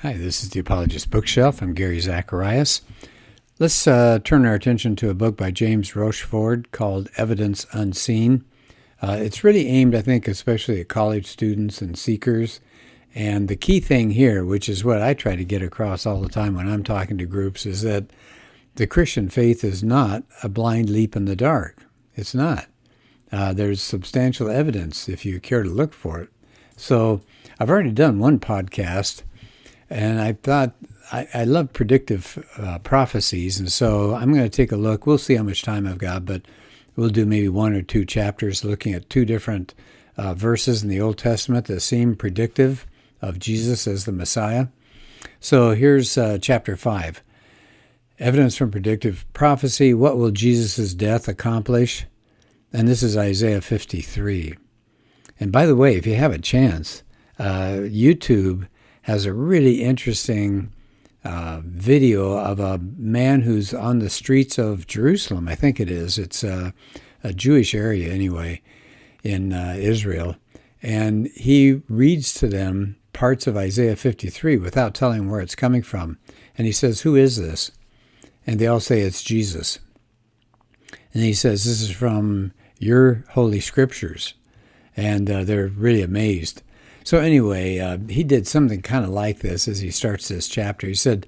Hi, this is the Apologist Bookshelf. I'm Gary Zacharias. Let's turn our attention to a book by James Rochefort called Evidence Unseen. It's really aimed, I think, especially at college students and seekers. And the key thing here, which is what I try to get across all the time when I'm talking to groups, is that the Christian faith is not a blind leap in the dark. It's not. There's substantial evidence if you care to look for it. So I've already done one podcast, and I thought I love predictive prophecies, and so I'm going to take a look. We'll see how much time I've got, but we'll do maybe one or two chapters looking at two different verses in the Old Testament that seem predictive of Jesus as the Messiah. So here's chapter 5. Evidence from predictive prophecy. What will Jesus' death accomplish? And this is Isaiah 53. And by the way, if you have a chance, YouTube has a really interesting video of a man who's on the streets of Jerusalem. I think it is. It's a Jewish area anyway in Israel. And he reads to them parts of Isaiah 53 without telling where it's coming from. And he says, "Who is this?" And they all say it's Jesus. And he says, "This is from your holy scriptures." And they're really amazed. So anyway, he did something kind of like this as he starts this chapter. He said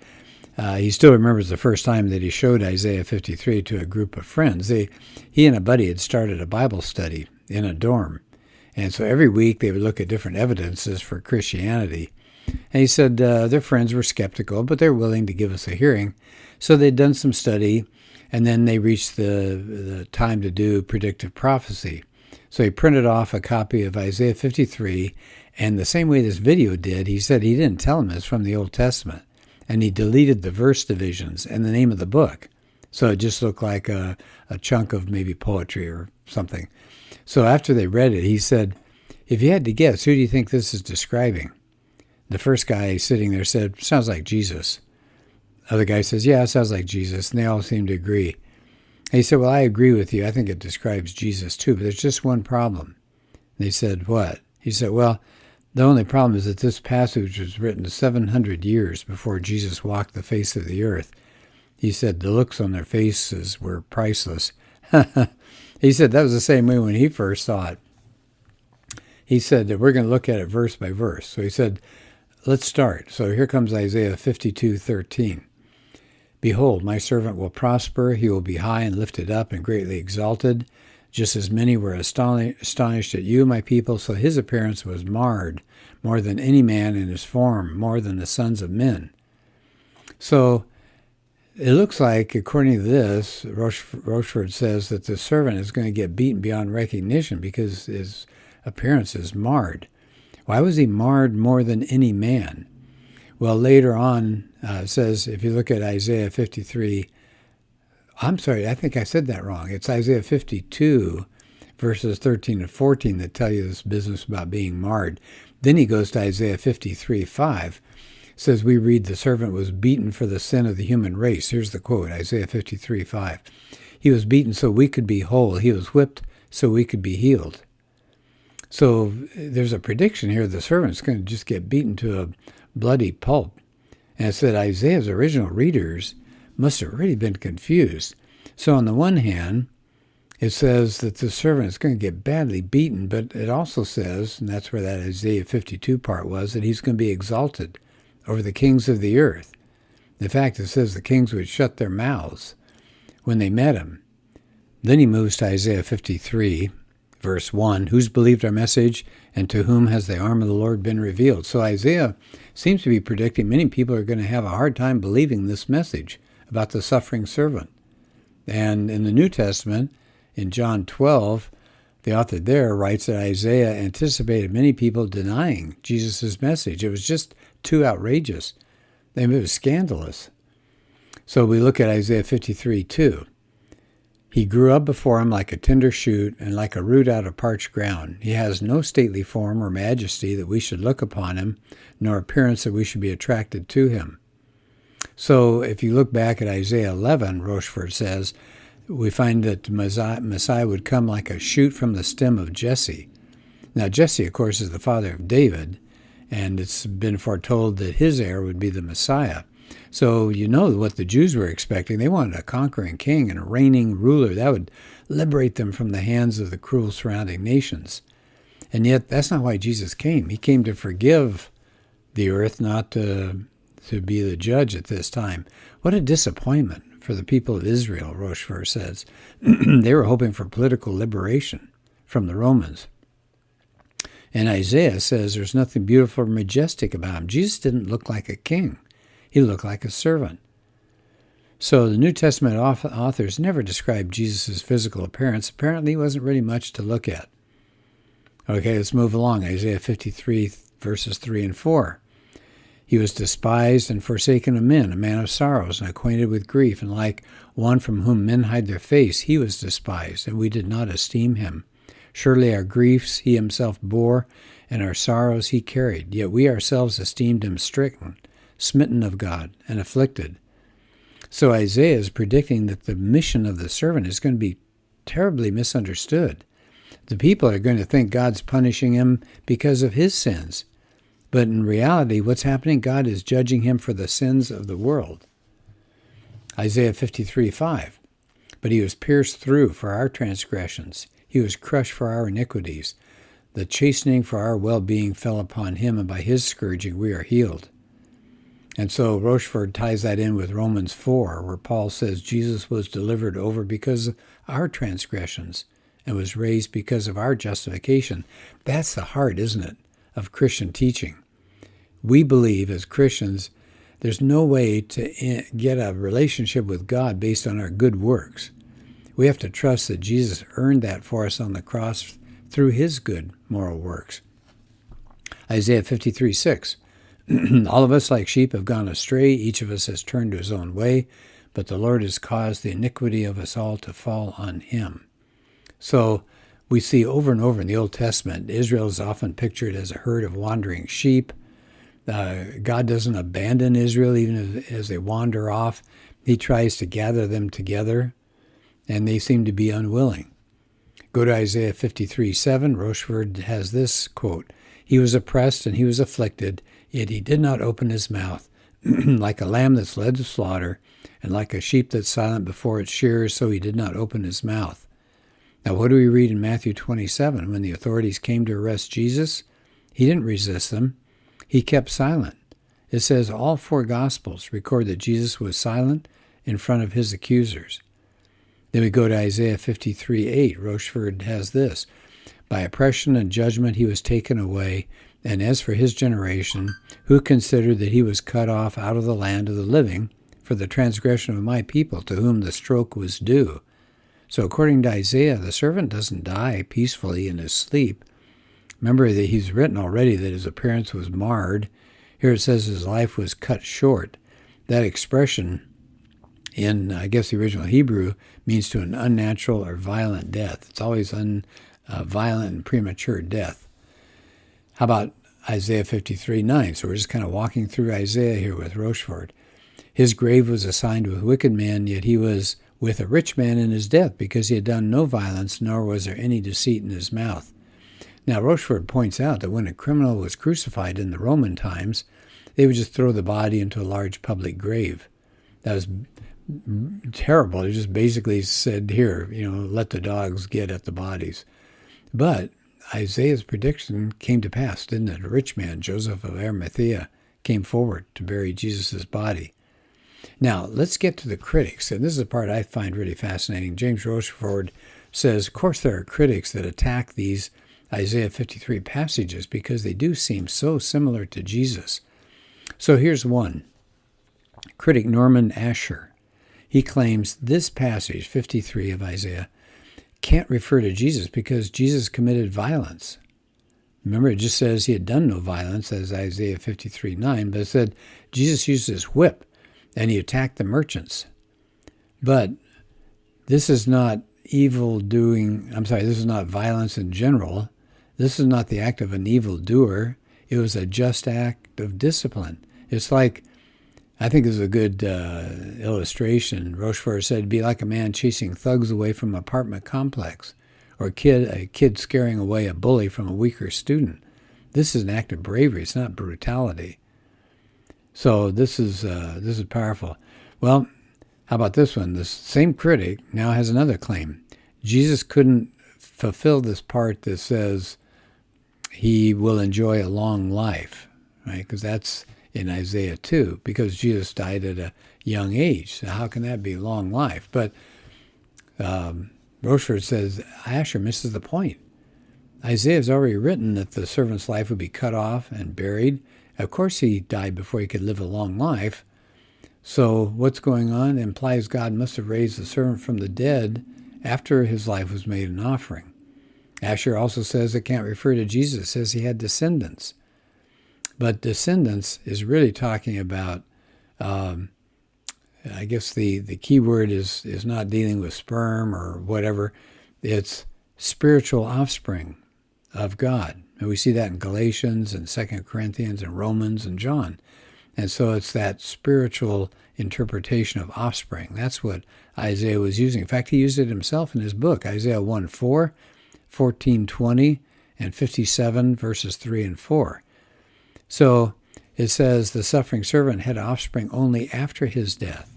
he still remembers the first time that he showed Isaiah 53 to a group of friends. He and a buddy had started a Bible study in a dorm. And so every week they would look at different evidences for Christianity. And he said their friends were skeptical, but they're willing to give us a hearing. So they'd done some study, and then they reached the time to do predictive prophecy. So he printed off a copy of Isaiah 53, and the same way this video did, he said he didn't tell him it's from the Old Testament. And he deleted the verse divisions and the name of the book. So it just looked like a chunk of maybe poetry or something. So after they read it, he said, "If you had to guess, who do you think this is describing?" The first guy sitting there said, "Sounds like Jesus." Other guy says, "Yeah, it sounds like Jesus." And they all seemed to agree. And he said, "Well, I agree with you. I think it describes Jesus too, but there's just one problem." And they said, "What?" He said, "Well, the only problem is that this passage was written 700 years before Jesus walked the face of the earth." He said the looks on their faces were priceless. He said that was the same way when he first saw it. He said that we're going to look at it verse by verse. So he said, let's start. So here comes Isaiah 52:13. "Behold, my servant will prosper. He will be high and lifted up and greatly exalted. Just as many were astonished at you, my people, so his appearance was marred more than any man, in his form more than the sons of men." So it looks like, according to this, Rochefort says that the servant is going to get beaten beyond recognition because his appearance is marred. Why was he marred more than any man? Well, later on, it says, if you look at Isaiah 53, I'm sorry, I think I said that wrong. It's Isaiah 52, verses 13 and 14 that tell you this business about being marred. Then he goes to Isaiah 53:5. Says, we read, "The servant was beaten for the sin of the human race." Here's the quote, Isaiah 53:5. "He was beaten so we could be whole. He was whipped so we could be healed." So there's a prediction here. The servant's going to just get beaten to a bloody pulp. And it said Isaiah's original readers must have really been confused. So on the one hand, it says that the servant is going to get badly beaten, but it also says, and that's where that Isaiah 52 part was, that he's going to be exalted over the kings of the earth. In fact, it says the kings would shut their mouths when they met him. Then he moves to Isaiah 53, verse 1, "Who's believed our message, and to whom has the arm of the Lord been revealed?" So Isaiah seems to be predicting many people are going to have a hard time believing this message about the suffering servant. And in the New Testament, in John 12, the author there writes that Isaiah anticipated many people denying Jesus' message. It was just too outrageous. It was scandalous. So we look at Isaiah 53:2. "He grew up before him like a tender shoot and like a root out of parched ground. He has no stately form or majesty that we should look upon him, nor appearance that we should be attracted to him." So if you look back at Isaiah 11, Rochefort says, we find that Messiah would come like a shoot from the stem of Jesse. Now Jesse, of course, is the father of David, And it's been foretold that his heir would be the Messiah. So you know what the Jews were expecting. They wanted a conquering king and a reigning ruler that would liberate them from the hands of the cruel surrounding nations. And yet that's not why Jesus came. He came to forgive the earth, not to be the judge at this time. What a disappointment for the people of Israel, Rochefort says. They were hoping for political liberation from the Romans. And Isaiah says there's nothing beautiful or majestic about him. Jesus didn't look like a king. He looked like a servant. So the New Testament authors never described Jesus' physical appearance. Apparently, he wasn't really much to look at. Okay, let's move along. Isaiah 53, verses 3 and 4. He was despised and forsaken of men, a man of sorrows and acquainted with grief, and like one from whom men hide their face, he was despised, and we did not esteem him. Surely our griefs he himself bore, and our sorrows he carried. Yet we ourselves esteemed him stricken, smitten of God, and afflicted. So Isaiah is predicting that the mission of the servant is going to be terribly misunderstood. The people are going to think God's punishing him because of his sins. But in reality, what's happening? God is judging him for the sins of the world. Isaiah 53:5. But he was pierced through for our transgressions. He was crushed for our iniquities. The chastening for our well-being fell upon him, and by his scourging we are healed. And so Rochefort ties that in with Romans 4, where Paul says Jesus was delivered over because of our transgressions and was raised because of our justification. That's the heart, isn't it, of Christian teaching. We believe as Christians there's no way to get a relationship with God based on our good works. We have to trust that Jesus earned that for us on the cross through his good moral works. Isaiah 53:6. All of us like sheep have gone astray. Each of us has turned to his own way, but the Lord has caused the iniquity of us all to fall on him. So we see over and over in the Old Testament, Israel is often pictured as a herd of wandering sheep. God doesn't abandon Israel even as they wander off. He tries to gather them together, and they seem to be unwilling. Go to Isaiah 53:7. Rochefort has this quote, "He was oppressed and he was afflicted, yet he did not open his mouth. Like a lamb that's led to slaughter, and like a sheep that's silent before its shearers, so he did not open his mouth." Now, what do we read in Matthew 27? When the authorities came to arrest Jesus, he didn't resist them. He kept silent. It says all four Gospels record that Jesus was silent in front of his accusers. Then we go to Isaiah 53:8. Rochefort has this, "By oppression and judgment he was taken away, and as for his generation, who considered that he was cut off out of the land of the living for the transgression of my people, to whom the stroke was due." So according to Isaiah, the servant doesn't die peacefully in his sleep. Remember that he's written already that his appearance was marred. Here it says his life was cut short. That expression in, I guess, the original Hebrew means to an unnatural or violent death. It's always violent and premature death. How about Isaiah 53:9? So we're just kind of walking through Isaiah here with Rochefort. "His grave was assigned with wicked men, yet he was with a rich man in his death, because he had done no violence, nor was there any deceit in his mouth." Now, Rochefort points out that when a criminal was crucified in the Roman times, they would just throw the body into a large public grave. That was terrible. It just basically said, here, let the dogs get at the bodies. But Isaiah's prediction came to pass, didn't it? A rich man, Joseph of Arimathea, came forward to bury Jesus' body. Now, let's get to the critics, and this is the part I find really fascinating. James Rochefort says, of course there are critics that attack these Isaiah 53 passages because they do seem so similar to Jesus. So here's one. Critic Norman Asher. He claims this passage, 53 of Isaiah, can't refer to Jesus because Jesus committed violence. Remember, it just says he had done no violence, as Isaiah 53:9, but it said Jesus used his whip and he attacked the merchants. But this is not this is not violence in general. This is not the act of an evildoer. It was a just act of discipline. It's like, I think this is a good illustration. Rochefort said it'd be like a man chasing thugs away from an apartment complex, or a kid scaring away a bully from a weaker student. This is an act of bravery. It's not brutality. So this is powerful. Well, how about this one? This same critic now has another claim. Jesus couldn't fulfill this part that says he will enjoy a long life, right? Because that's in Isaiah 2, because Jesus died at a young age. So how can that be long life? But Rochefort says Asher misses the point. Isaiah has already written that the servant's life would be cut off and buried. Of course he died before he could live a long life. So what's going on implies God must have raised the servant from the dead after his life was made an offering. Asher also says it can't refer to Jesus. It says he had descendants. But descendants is really talking about, I guess the key word is not dealing with sperm or whatever. It's spiritual offspring of God. And we see that in Galatians and 2 Corinthians and Romans and John. And so it's that spiritual interpretation of offspring. That's what Isaiah was using. In fact, he used it himself in his book, Isaiah 1:4, 14:20, and 57 verses 3 and 4. So it says the suffering servant had offspring only after his death.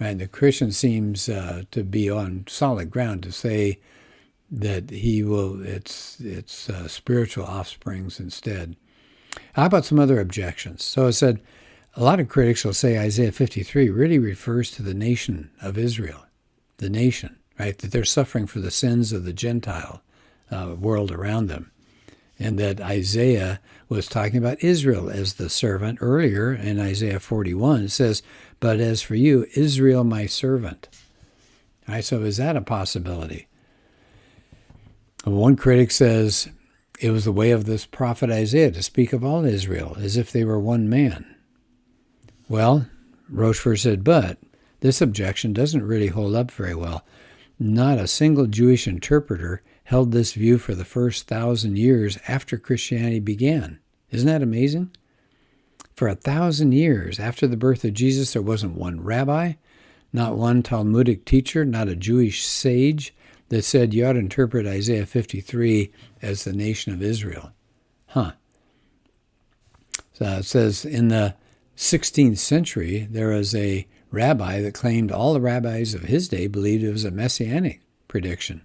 Right? The Christian seems to be on solid ground to say that he will. It's spiritual offsprings instead. How about some other objections? So it said, a lot of critics will say Isaiah 53 really refers to the nation of Israel, the nation, right? That they're suffering for the sins of the Gentile world around them. And that Isaiah was talking about Israel as the servant. Earlier in Isaiah 41, it says, but as for you, Israel, my servant. All right, so is that a possibility? One critic says, it was the way of this prophet Isaiah to speak of all Israel as if they were one man. Well, Rochefort said, but this objection doesn't really hold up very well. Not a single Jewish interpreter held this view for the first 1,000 years after Christianity began. Isn't that amazing? For 1,000 years after the birth of Jesus, there wasn't one rabbi, not one Talmudic teacher, not a Jewish sage that said you ought to interpret Isaiah 53 as the nation of Israel. So it says in the 16th century, there was a rabbi that claimed all the rabbis of his day believed it was a messianic prediction.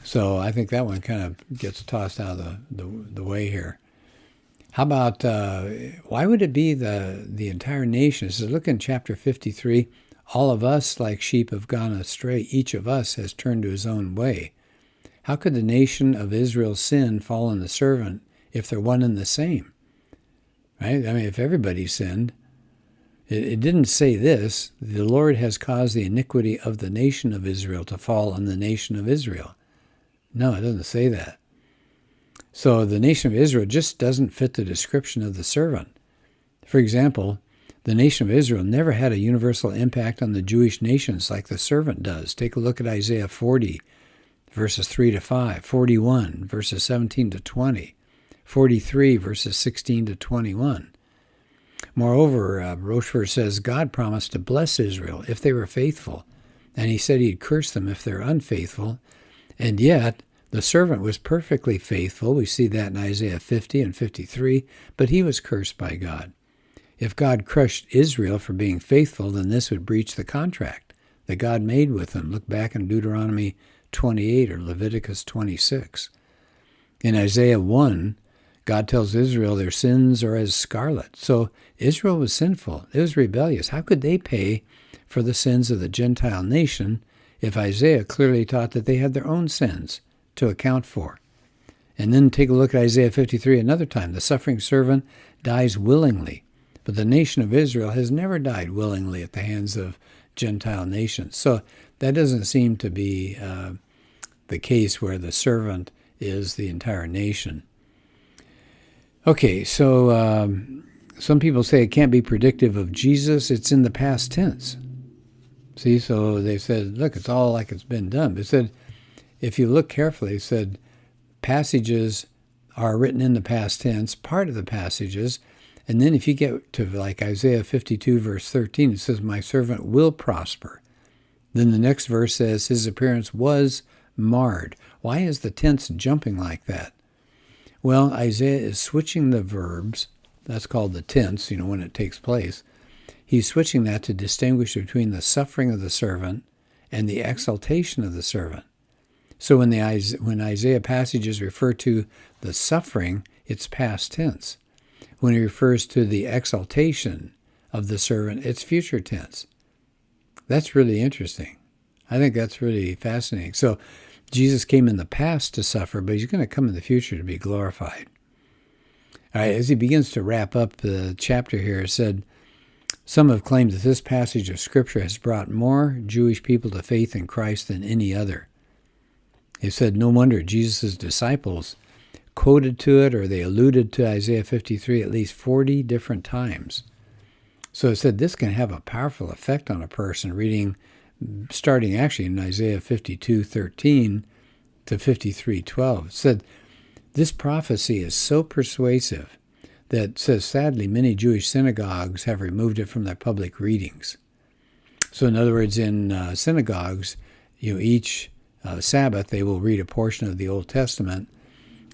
So I think that one kind of gets tossed out of the way here. How about, why would it be the entire nation? It says, look in chapter 53, all of us like sheep have gone astray. Each of us has turned to his own way. How could the nation of Israel's sin fall on the servant if they're one and the same? Right? I mean, if everybody sinned, it didn't say this. The Lord has caused the iniquity of the nation of Israel to fall on the nation of Israel. No, it doesn't say that. So the nation of Israel just doesn't fit the description of the servant. For example, the nation of Israel never had a universal impact on the Jewish nations like the servant does. Take a look at Isaiah 40, verses 3 to 5, 41, verses 17 to 20, 43, verses 16 to 21. Moreover, Rochefort says God promised to bless Israel if they were faithful, and he said he'd curse them if they're unfaithful. And yet, the servant was perfectly faithful. We see that in Isaiah 50 and 53, but he was cursed by God. If God crushed Israel for being faithful, then this would breach the contract that God made with them. Look back in Deuteronomy 28 or Leviticus 26. In Isaiah 1, God tells Israel their sins are as scarlet. So Israel was sinful. It was rebellious. How could they pay for the sins of the Gentile nation if Isaiah clearly taught that they had their own sins to account for? And then take a look at Isaiah 53 another time. The suffering servant dies willingly, but the nation of Israel has never died willingly at the hands of Gentile nations. So that doesn't seem to be the case where the servant is the entire nation. Okay, so some people say it can't be predictive of Jesus. It's in the past tense. See, so they said, look, it's all like it's been done. But it said, if you look carefully, it said passages are written in the past tense, part of the passages. And then if you get to like Isaiah 52, verse 13, it says, my servant will prosper. Then the next verse says, his appearance was marred. Why is the tense jumping like that? Well, Isaiah is switching the verbs. That's called the tense, when it takes place. He's switching that to distinguish between the suffering of the servant and the exaltation of the servant. So when Isaiah passages refer to the suffering, it's past tense. When he refers to the exaltation of the servant, it's future tense. That's really interesting. I think that's really fascinating. So Jesus came in the past to suffer, but he's going to come in the future to be glorified. All right, as he begins to wrap up the chapter here, it said, some have claimed that this passage of Scripture has brought more Jewish people to faith in Christ than any other. They said, no wonder Jesus' disciples quoted to it, or they alluded to Isaiah 53 at least 40 different times. So it said this can have a powerful effect on a person reading, starting actually in Isaiah 52:13 to 53:12. It said, this prophecy is so persuasive that says, sadly, many Jewish synagogues have removed it from their public readings. So in other words, in synagogues, each Sabbath they will read a portion of the Old Testament.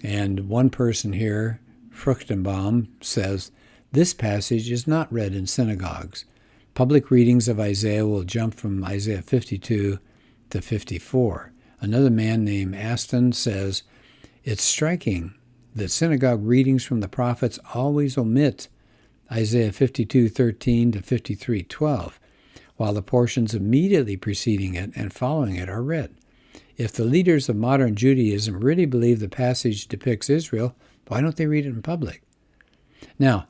And one person here, Fruchtenbaum, says, this passage is not read in synagogues. Public readings of Isaiah will jump from Isaiah 52 to 54. Another man named Aston says, it's striking that synagogue readings from the prophets always omit Isaiah 52:13 to 53:12, while the portions immediately preceding it and following it are read. If the leaders of modern Judaism really believe the passage depicts Israel, why don't they read it in public? Now,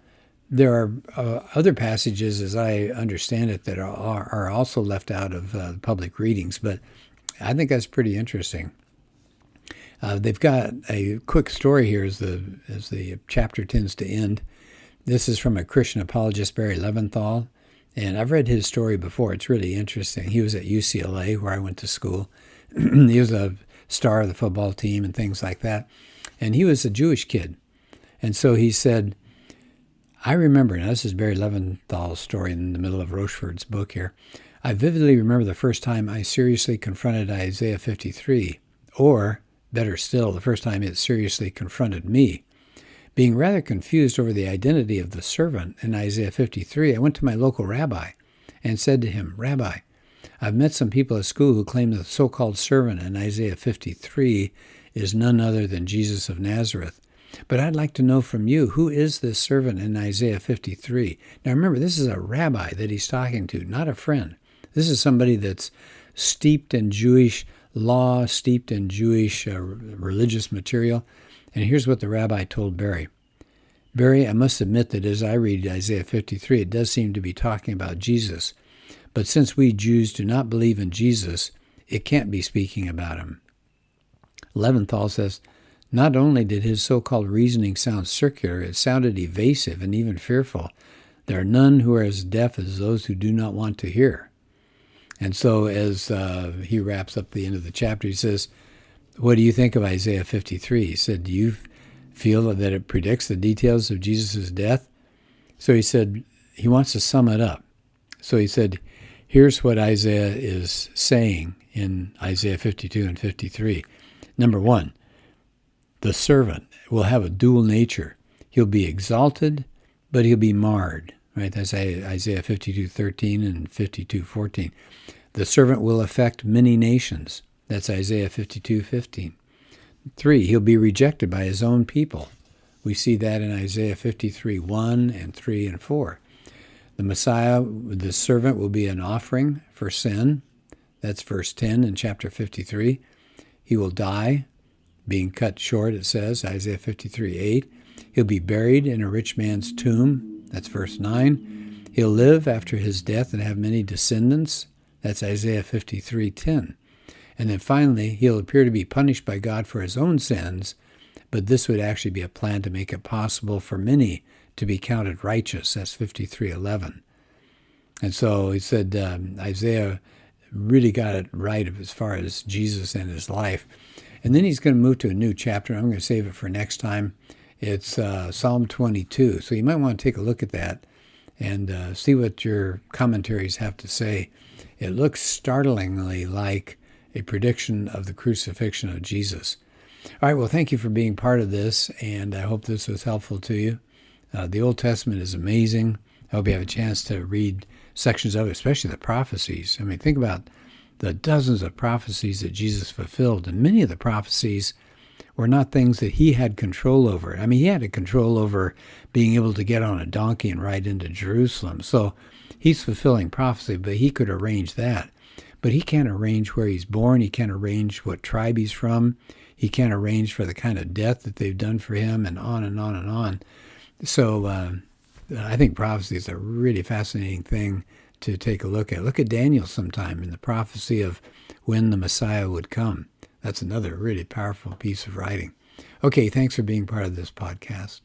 there are other passages, as I understand it, that are also left out of public readings, but I think that's pretty interesting. They've got a quick story here as the chapter tends to end. This is from a Christian apologist, Barry Leventhal, and I've read his story before. It's really interesting. He was at UCLA, where I went to school. He was a star of the football team and things like that, and he was a Jewish kid. And so he said, I remember, now this is Barry Leventhal's story in the middle of Rocheford's book here, I vividly remember the first time I seriously confronted Isaiah 53, or better still, the first time it seriously confronted me. Being rather confused over the identity of the servant in Isaiah 53, I went to my local rabbi and said to him, Rabbi, I've met some people at school who claim that the so-called servant in Isaiah 53 is none other than Jesus of Nazareth. But I'd like to know from you, who is this servant in Isaiah 53? Now remember, this is a rabbi that he's talking to, not a friend. This is somebody that's steeped in Jewish law, steeped in Jewish religious material. And here's what the rabbi told Barry. Barry, I must admit that as I read Isaiah 53, it does seem to be talking about Jesus. But since we Jews do not believe in Jesus, it can't be speaking about him. Leventhal says, not only did his so-called reasoning sound circular, it sounded evasive and even fearful. There are none who are as deaf as those who do not want to hear. And so as he wraps up the end of the chapter, he says, what do you think of Isaiah 53? He said, do you feel that it predicts the details of Jesus' death? So he said, he wants to sum it up. So he said, here's what Isaiah is saying in Isaiah 52 and 53. Number one, the servant will have a dual nature. He'll be exalted, but he'll be marred. Right? That's Isaiah 52:13 and 52:14. The servant will affect many nations. That's Isaiah 52:15. 3, he'll be rejected by his own people. We see that in Isaiah 53:1 and 3 and 4. The Messiah, the servant, will be an offering for sin. That's verse 10 in chapter 53. He will die, being cut short, it says, Isaiah 53:8. He'll be buried in a rich man's tomb. That's verse 9. He'll live after his death and have many descendants. That's Isaiah 53:10. And then finally, he'll appear to be punished by God for his own sins, but this would actually be a plan to make it possible for many to be counted righteous. That's 53:11. And so he said Isaiah really got it right as far as Jesus and his life. And then he's going to move to a new chapter. I'm going to save it for next time. It's Psalm 22. So you might want to take a look at that and see what your commentaries have to say. It looks startlingly like a prediction of the crucifixion of Jesus. All right, well, thank you for being part of this, and I hope this was helpful to you. The Old Testament is amazing. I hope you have a chance to read sections of it, especially the prophecies. I mean, think about the dozens of prophecies that Jesus fulfilled, and many of the prophecies were not things that he had control over. I mean, he had a control over being able to get on a donkey and ride into Jerusalem. So he's fulfilling prophecy, but he could arrange that. But he can't arrange where he's born. He can't arrange what tribe he's from. He can't arrange for the kind of death that they've done for him, and on and on and on. So I think prophecy is a really fascinating thing to take a look at. Look at Daniel sometime in the prophecy of when the Messiah would come. That's another really powerful piece of writing. Okay, thanks for being part of this podcast.